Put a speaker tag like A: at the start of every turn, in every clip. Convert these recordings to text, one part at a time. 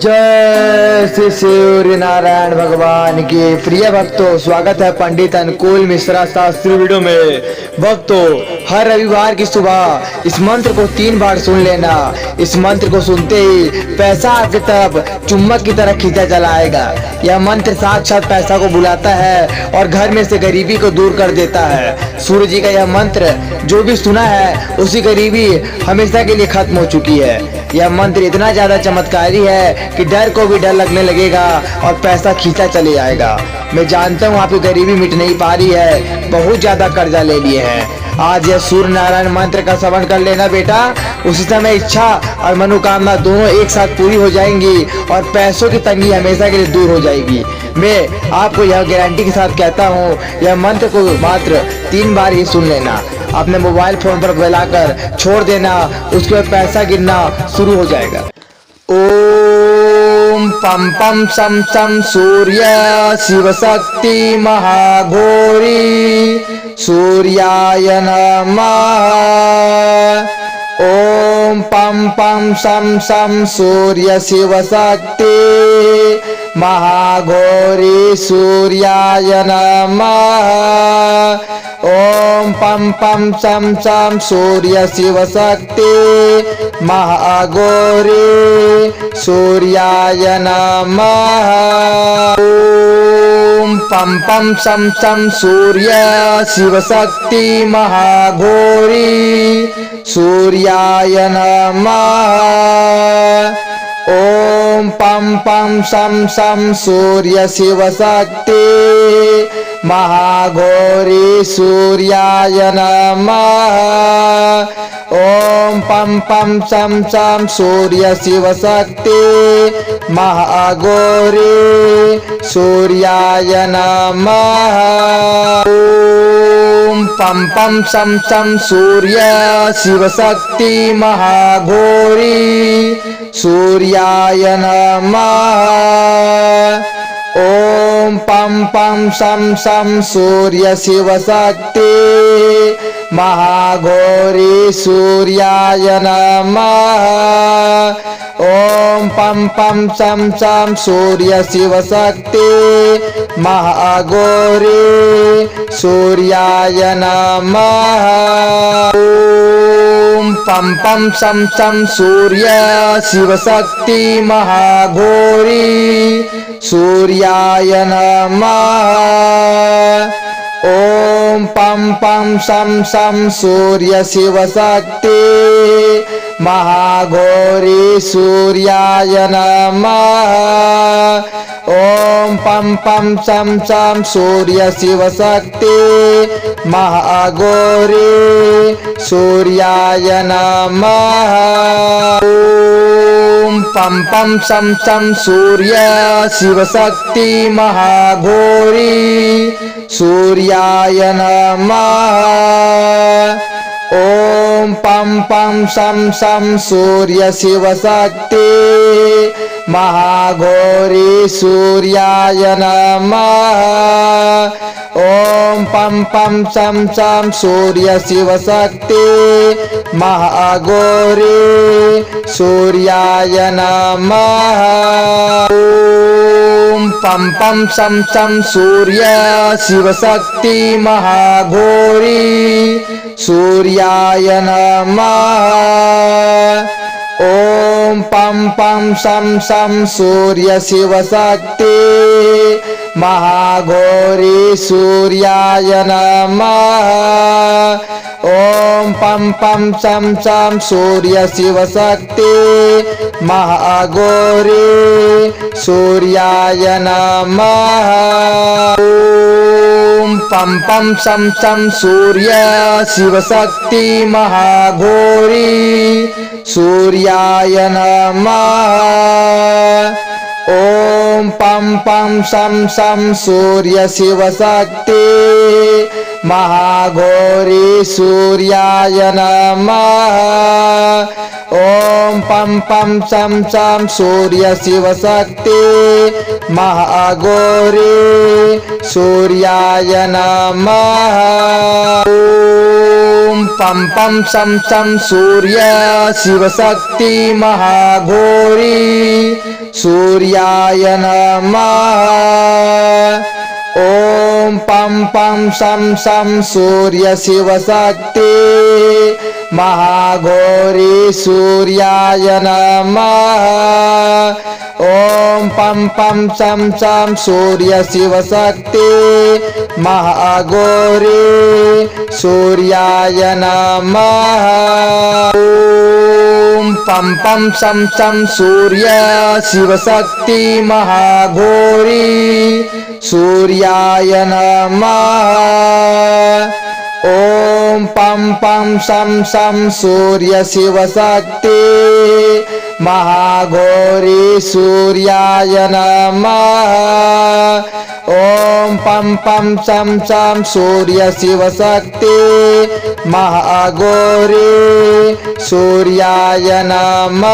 A: जय श्री सूर्य नारायण भगवान के प्रिय भक्तों, स्वागत है पंडित अनुकूल मिश्रा शास्त्री वीडियो में। भक्तों, हर रविवार की सुबह इस मंत्र को 3 बार सुन लेना। इस मंत्र को सुनते ही पैसा आपकी तरफ चुम्बक की तरह खींचा चला आएगा। यह मंत्र साक्षात पैसा को बुलाता है और घर में से गरीबी को दूर कर देता है। सूर्य जी का यह मंत्र जो भी सुना है उसी गरीबी हमेशा के लिए खत्म हो चुकी है। यह मंत्र इतना ज्यादा चमत्कारी है कि डर को भी डर लगने लगेगा और पैसा खींचा चले जाएगा। मैं जानता हूँ आपकी गरीबी मिट नहीं पा रही है, बहुत ज्यादा कर्जा ले लिए हैं। आज यह सूर्य नारायण मंत्र का श्रवण कर लेना बेटा, उसी समय इच्छा और मनोकामना दोनों एक साथ पूरी हो जाएंगी और पैसों की तंगी हमेशा के लिए दूर हो जाएगी। मैं आपको यह गारंटी के साथ कहता हूँ, यह मंत्र को मात्र 3 बार ही सुन लेना। अपने मोबाइल फोन पर फैलाकर छोड़ देना, उसके बाद पैसा गिरना शुरू हो जाएगा। ओम पम पम सम सम सूर्य शिव शक्ति महाघोरी सूर्याय नमः। ओम पम पम सम सम सूर्य शिव शक्ति महाघोरी सूर्याय नमः। ओम पम पम सम सम सूर्य शिव शक्ति महाघोरी सूर्याय नमः। ओम पम पम सम सम सूर्य शिव शक्ति महाघोरी सूर्याय नमः। ओम पम पम सम सम सूर्य शिव शक्ति महाघोरी सूर्याय नमः। ओम पम पम सम सम सूर्य शिव शक्ति महाघोरी सूर्याय नमः। ओम पम पम सम सम सूर्य शिव शक्ति महाघोरी सूर्याय नमः। ओम पम पम सम सम सूर्य शिव शक्ति महाघोरी सूर्याय नमः। ओम पम पम सम सम सूर्य शिव शक्ति महाघोरी सूर्याय नमः। ओम पम पम सम सम सूर्य शिव शक्ति महाघोरी सूर्याय नमः। ओम पम पम सम सम सूर्य शिव शक्ति महाघोरी सूर्याय नमः। ओम पम पम सम सम सूर्य शिव शक्ति महाघोरी सूर्याय नमः। ओम पम पम सम सम सूर्य शिव शक्ति महाघोरी सूर्याय नमः। ओम पम पम सम सम सूर्य शिव शक्ति महाघोरी सूर्याय नमः। ओम पम पम सम सम सूर्य शिव शक्ति महाघोरी सूर्याय नमः। ओम पम पम सम सम सूर्य शिव शक्ति महाघोरी सूर्याय नमः। ओम पम पम सम सम सूर्य शिव शक्ति महाघोरी सूर्याय नमः। ओम पम पम सम सम सूर्य शिव शक्ति महाघोरी सूर्याय नमः। ओम पम पम सम सम सूर्य शिव शक्ति महाघोरी सूर्याय नमः। ओम पम पम सम सम सूर्य शिव शक्ति महाघोरी सूर्याय नमः। ओम पम पम सम सम सूर्य शिव शक्ति महाघोरी सूर्याय नमः। ॐ पं पं सं सं सूर्य शिवशक्ति महाघोरी सूर्याय नमः। ॐ पं पं सं सं सूर्य शिवशक्ति महाघोरी सूर्याय नमः। ॐ पं पं सं सं सूर्य शिवशक्ति महाघोरी सूर्याय नमः। ॐ पं पं सं सं सूर्य शिवशक्ति महाघोरी सूर्याय नमः। ॐ पं पं सं सं सूर्य शिवशक्ति महाघोरी सूर्याय नमः। ॐ पं पं सं सं सूर्य शिवशक्ति महाघोरी सूर्याय नमः।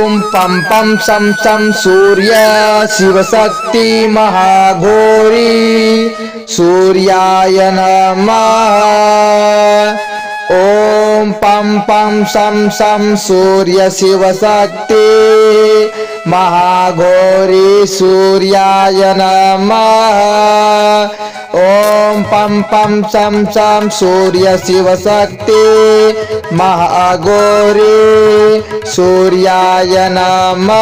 A: ॐ पं पं सं सं सूर्य शिवशक्ति महाघोरी सूर्याय नमः। ॐ पं पं सं सं सूर्य शिवशक्ति महाघोरी सूर्याय नमः। ॐ पं पं सं सं सूर्य शिवशक्ति महाघोरी सूर्याय नमः।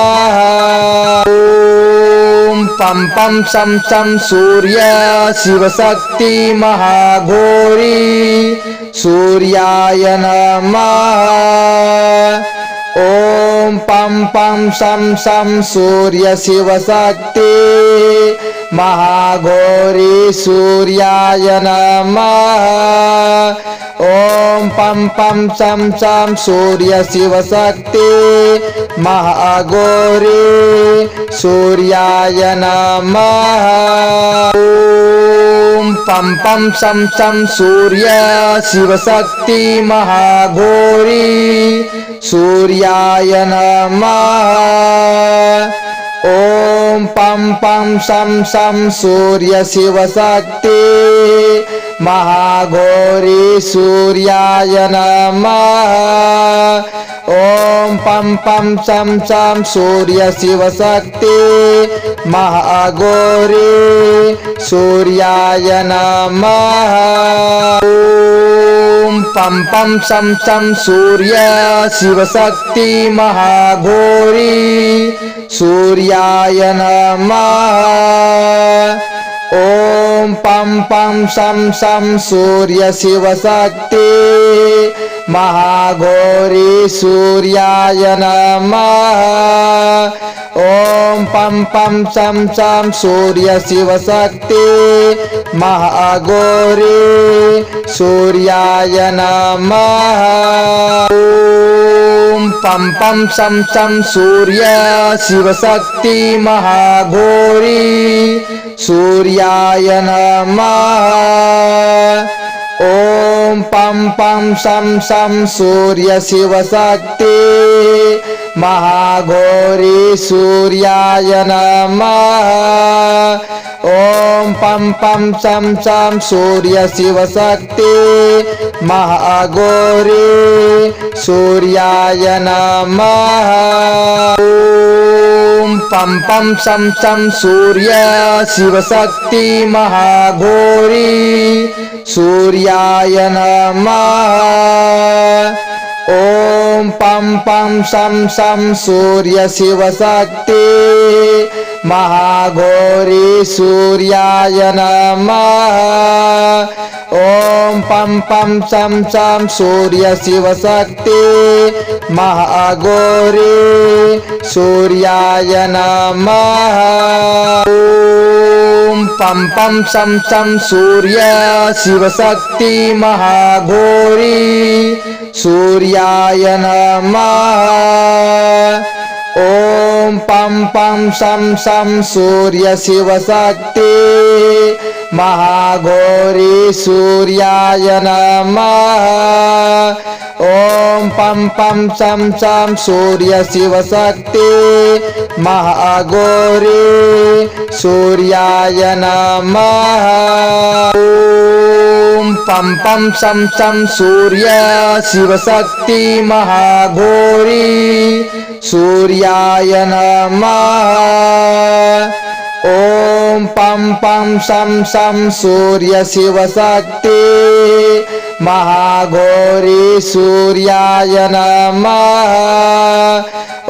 A: ॐ पं पं सं सं सूर्य शिवशक्ति महाघोरी सूर्याय नमः। ॐ पं पं सं सं सूर्य शिवशक्ति महाघोरी सूर्याय नमः। ॐ पं पं सं सं सूर्य शिवशक्ति महाघोरी सूर्याय नमः। ॐ पं पं सं सं सूर्य शिवशक्ति महाघोरी सूर्याय नमः। ॐ पं पं सं सं सूर्य शिवशक्ति महाघोरी सूर्याय नमः। ॐ पं पं सं सं सूर्य शिवशक्ति महाघोरी सूर्याय नमः। ॐ पं पं सं सं सूर्य शिवशक्ति महाघोरी सूर्याय नमः। ॐ पं पं सं सं सूर्य शिवशक्ति महाघोरी सूर्याय नमः। ॐ पं पं सं सं सूर्य शिवशक्ति महाघोरी सूर्याय नमः। ॐ पं पं सं सं सूर्य शिवशक्ति महाघोरी सूर्याय नमः। ॐ पं पं सं सं सूर्य शिवशक्ति महाघोरी सूर्याय नमः। ॐ पं पं सं सं सूर्य शिवशक्ति महाघोरी सूर्याय नमः। ॐ पं पं सं सं सूर्य शिवशक्ति महाघोरी सूर्याय नमः। ॐ पं पं सं सं सूर्य शिवशक्ति महाघोरी सूर्याय नमः। ॐ पं पं सं सं सूर्य शिवशक्ति महाघोरी सूर्याय नमः। ॐ पं पं सं सं सूर्य शिवशक्ति महाघोरी सूर्याय नमः। ॐ पं पं सं सं सूर्य शिवशक्ति महाघोरी सूर्याय नमः। ॐ पं पं सं सं सूर्य शिवशक्ति महाघोरी सूर्याय नमः। ॐ पं पं सं सं सूर्य शिवशक्ति महाघोरी सूर्याय नमः। ॐ पं पं सं सं सूर्य शिवशक्ति महाघोरी सूर्याय नमः।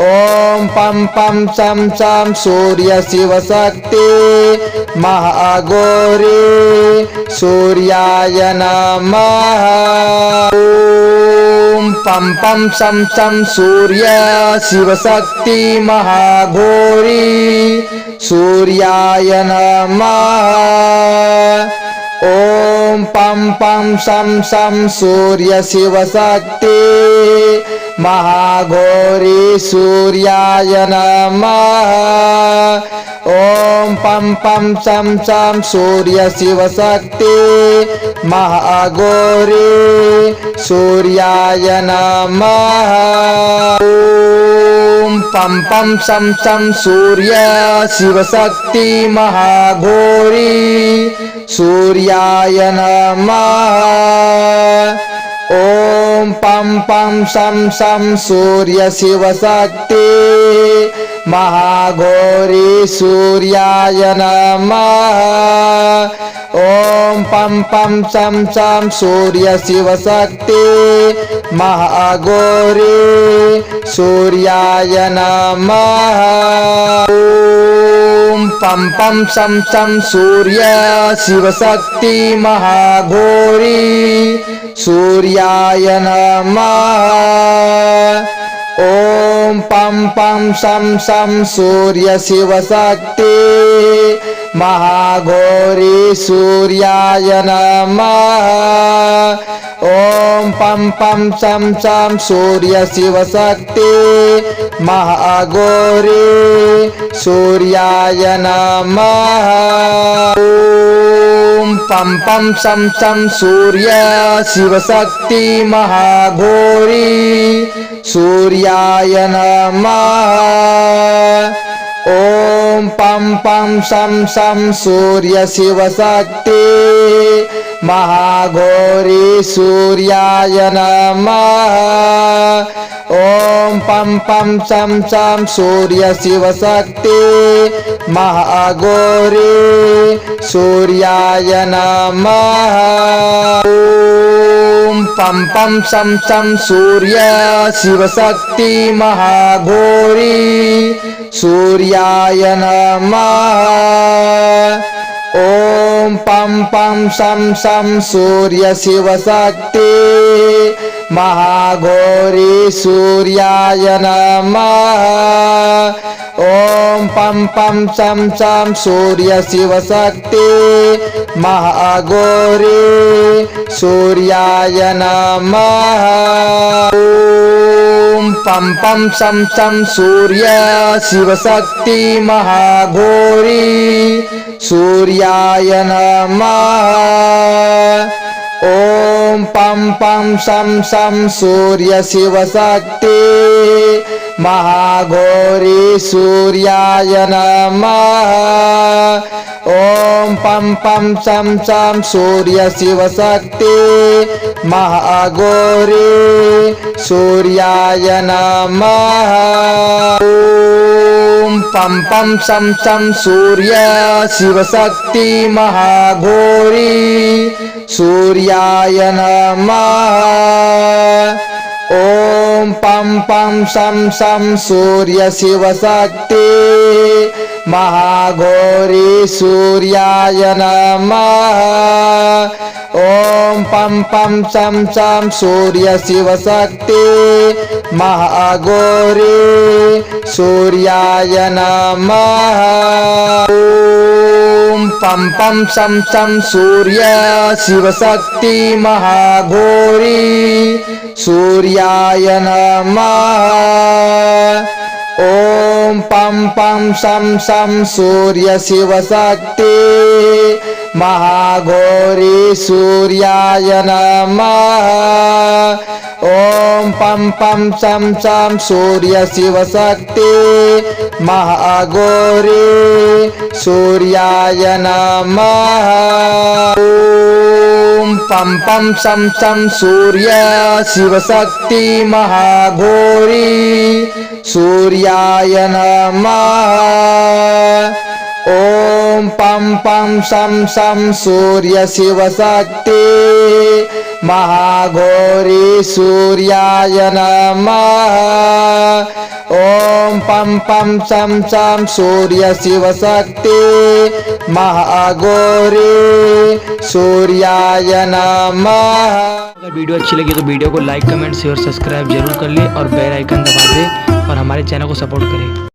A: ॐ पं पं सं सं सूर्य शिवशक्ति महाघोरी सूर्याय नमः। ॐ पं पं सं सं सूर्य शिवशक्ति महाघोरी सूर्याय नमः। ॐ पं पं सं सं सूर्य शिवशक्ति महाघोरी सूर्याय नमः। ॐ पं पं सं सं सूर्य शिवशक्ति महाघोरी सूर्याय नमः। ॐ पं पं सं सं सूर्य शिवशक्ति महाघोरी सूर्याय नमः। ॐ पं पं सं सं सूर्य शिवशक्ति महाघोरी सूर्याय नमः। ॐ पं पं सं सं सूर्य शिवशक्ति महाघोरी सूर्याय नमः। ॐ पं पं सं सं सूर्य शिवशक्ति महाघोरी सूर्याय नमः। ॐ पं पं सं सं सूर्य शिवशक्ति महाघोरी सूर्याय नमः। ॐ पं पं सं सं सूर्य शिवशक्ति महाघोरी सूर्याय नमः। ॐ पं पं सं सं सूर्य शिवशक्ति महाघोरी सूर्याय नमः। ॐ पं पं सं सं सूर्य शिवशक्ति महाघोरी सूर्याय नमः। ॐ पं पं सं सं सूर्य शिवशक्ति महाघोरी सूर्याय नमः। ॐ पं पं सं सं सूर्य शिवशक्ति महाघोरी सूर्याय नमः। ॐ पं पं सं सं सूर्य शिवशक्ति महाघोरी सूर्याय नमः। ॐ पं पं सं सं सूर्य शिवशक्ति महाघोरी सूर्याय नमः। ॐ पं पं सं सं सूर्य शिवशक्ति महाघोरी सूर्याय नमः। ॐ पं पं सं सं सूर्य शिवशक्ति महाघोरी सूर्याय नमः। ॐ पं पं सं सं सूर्य शिवशक्ति महाघोरी सूर्याय नमः। ॐ पं पं सं सं सूर्य शिवशक्ति महाघोरी सूर्याय नमः। ॐ पं पं सं सं सूर्य शिवशक्ति महाघोरी सूर्याय नमः। ॐ पं पं सं सं सूर्य शिवशक्ति महाघोरी सूर्याय नमः। ॐ पं पं सं सं सूर्य शिवशक्ति महाघोरी सूर्याय नमः। ॐ पं पं सं सं सूर्य शिवशक्ति महाघोरी सूर्याय नमः। ॐ पं पं सं सं सूर्य शिवशक्ति महाघोरी सूर्याय नमः। पम पम सम सम सूर्य शिवशक्ति महाघोरी सूर्याय नमः। ओम पम पम सम सम सूर्य शिवशक्ति महाघोरी सूर्याय नमः। ओम पम पम सम सम सूर्य शिवशक्ति महाघोरी सूर्याय नमः।
B: अगर वीडियो अच्छी लगी तो वीडियो को लाइक कमेंट शेयर सब्सक्राइब जरूर कर ले और बेल आइकन दबा दे और हमारे चैनल को सपोर्ट करें।